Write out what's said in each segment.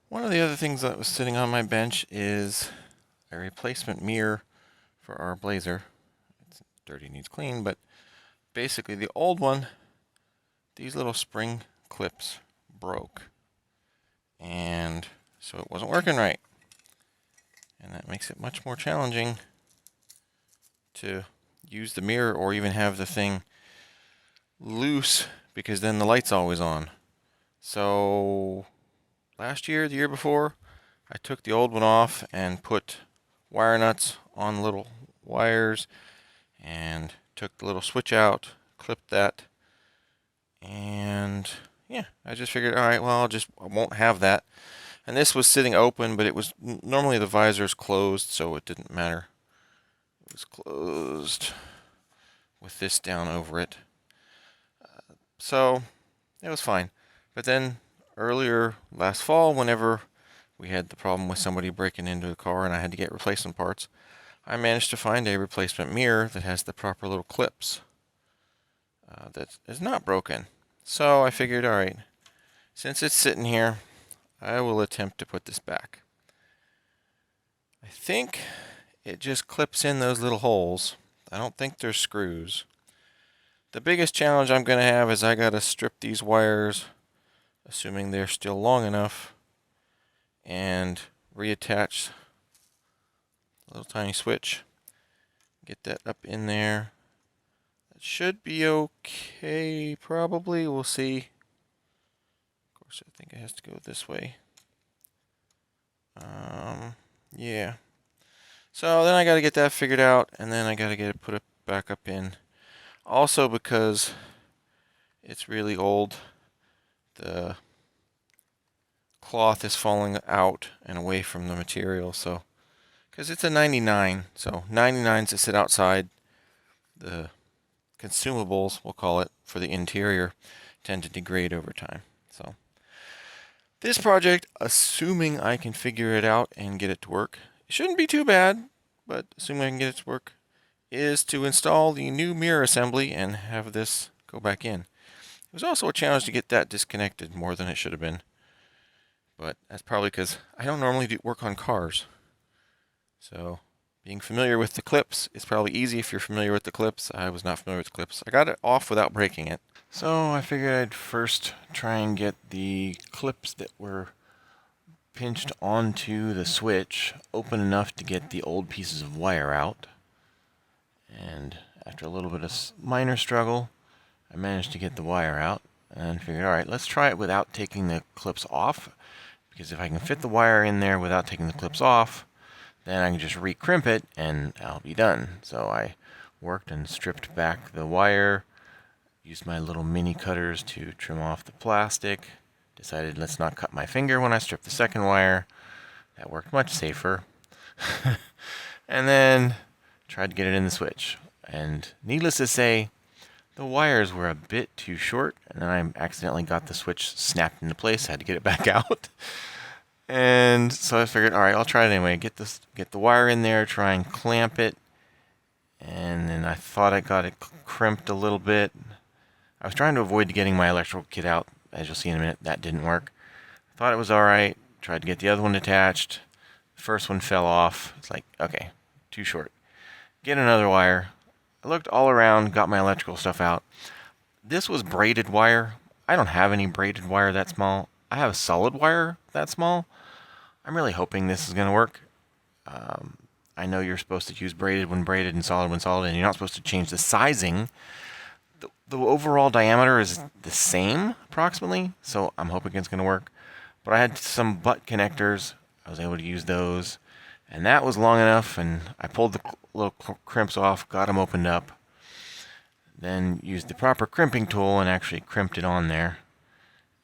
One of the other things that was sitting on my bench is a replacement mirror for our Blazer. It's dirty, needs clean, but basically the old one, these little spring clips broke, and so it wasn't working right. And that makes it much more challenging to use the mirror or even have the thing loose, because then the light's always on. So last year, the year before, I took the old one off and put wire nuts on little wires and took the little switch out, clipped that, and yeah, I just figured, all right, well, I won't have that. And this was sitting open, but it was normally the visor's closed, so it didn't matter. It was closed with this down over it, so it was fine. But then earlier last fall, whenever we had the problem with somebody breaking into the car and I had to get replacement parts, I managed to find a replacement mirror that has the proper little clips that is not broken. So I figured, all right, since it's sitting here, I will attempt to put this back. I think it just clips in those little holes. I don't think there's screws. The biggest challenge I'm going to have is I got to strip these wires, assuming they're still long enough, and reattach a little tiny switch. Get that up in there. That should be okay, probably. We'll see. Of course, I think it has to go this way. Yeah. So then I got to get that figured out, and then I got to get it put back up in. Also, because it's really old, the cloth is falling out and away from the material. So, because it's a 99, so 99s that sit outside, the consumables, we'll call it, for the interior tend to degrade over time. So this project, assuming I can figure it out and get it to work, it shouldn't be too bad, but assuming I can get it to work, is to install the new mirror assembly and have this go back in. It was also a challenge to get that disconnected more than it should have been, but that's probably because I don't normally do work on cars. So being familiar with the clips is probably easy if you're familiar with the clips. I was not familiar with the clips. I got it off without breaking it. So I figured I'd first try and get the clips that were pinched onto the switch open enough to get the old pieces of wire out. And after a little bit of minor struggle, I managed to get the wire out and figured, all right, let's try it without taking the clips off, because if I can fit the wire in there without taking the clips off, then I can just recrimp it and I'll be done. So I worked and stripped back the wire, used my little mini cutters to trim off the plastic, decided let's not cut my finger when I stripped the second wire. That worked much safer. And then tried to get it in the switch. And needless to say, the wires were a bit too short, and then I accidentally got the switch snapped into place. I had to get it back out. And so I figured, all right, I'll try it anyway. Get the wire in there, try and clamp it. And then I thought I got it crimped a little bit. I was trying to avoid getting my electrical kit out. As you'll see in a minute, that didn't work. I thought it was all right. Tried to get the other one attached. The first one fell off. It's like, okay, too short. Get another wire. I looked all around, got my electrical stuff out. This was braided wire. I don't have any braided wire that small. I have a solid wire that small. I'm really hoping this is going to work. I know you're supposed to use braided when braided and solid when solid, and you're not supposed to change the sizing. The overall diameter is the same, approximately, so I'm hoping it's going to work. But I had some butt connectors. I was able to use those, and that was long enough, and I pulled the little crimps off, got them opened up, then used the proper crimping tool and actually crimped it on there.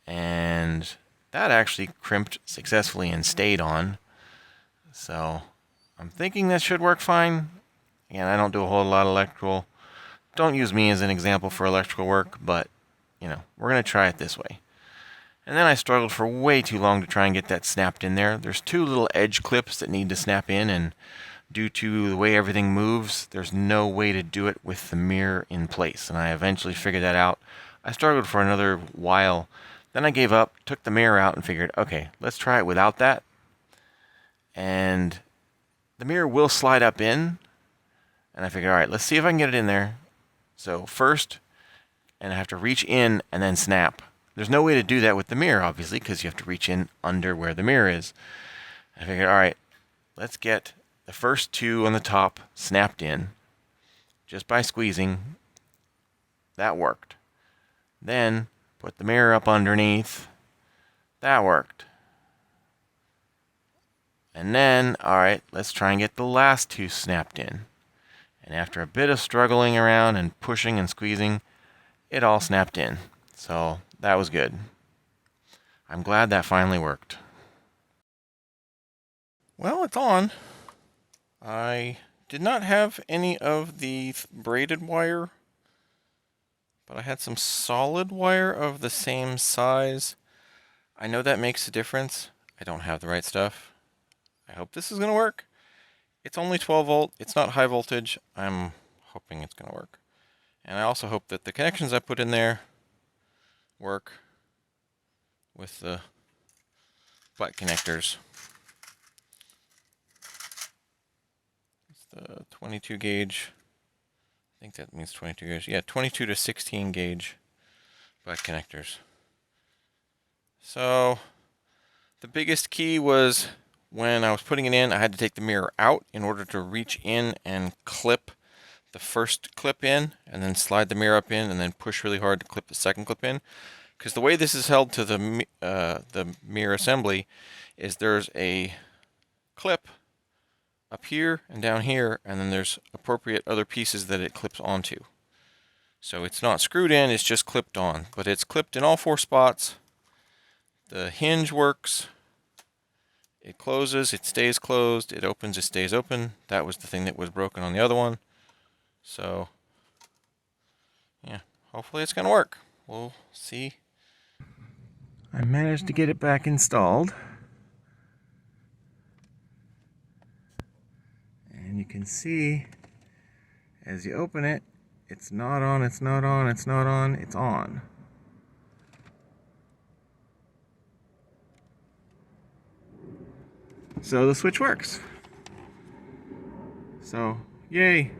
And that actually crimped successfully and stayed on. So I'm thinking that should work fine. Again, I don't do a whole lot of electrical. Don't use me as an example for electrical work, but, we're going to try it this way. And then I struggled for way too long to try and get that snapped in there. There's two little edge clips that need to snap in, and due to the way everything moves, there's no way to do it with the mirror in place. And I eventually figured that out. I struggled for another while Then I gave up, took the mirror out, and figured, okay, let's try it without that. And the mirror will slide up in. And I figured, all right, let's see if I can get it in there. So first, and I have to reach in and then snap. There's no way to do that with the mirror, obviously, because you have to reach in under where the mirror is. I figured, all right, let's get the first two on the top snapped in just by squeezing. That worked. Then put the mirror up underneath. That worked. And then, all right, let's try and get the last two snapped in. And after a bit of struggling around and pushing and squeezing, it all snapped in. So that was good. I'm glad that finally worked. Well, it's on. I did not have any of the braided wire, but I had some solid wire of the same size. I know that makes a difference. I don't have the right stuff. I hope this is going to work. It's only 12 volt. It's not high voltage. I'm hoping it's going to work. And I also hope that the connections I put in there work with the butt connectors. It's the 22 gauge. I think that means 22 gauge. Yeah, 22 to 16 gauge butt connectors. So the biggest key was when I was putting it in, I had to take the mirror out in order to reach in and clip the first clip in, and then slide the mirror up in, and then push really hard to clip the second clip in. Because the way this is held to the mirror assembly is there's a clip up here and down here, and then there's appropriate other pieces that it clips onto. So it's not screwed in, it's just clipped on, but it's clipped in all four spots. The hinge works. It closes, it stays closed, it opens, it stays open. That was the thing that was broken on the other one. So, yeah, hopefully it's going to work. We'll see. I managed to get it back installed. And you can see, as you open it, it's not on, it's not on, it's not on, it's on. So the switch works. So, yay.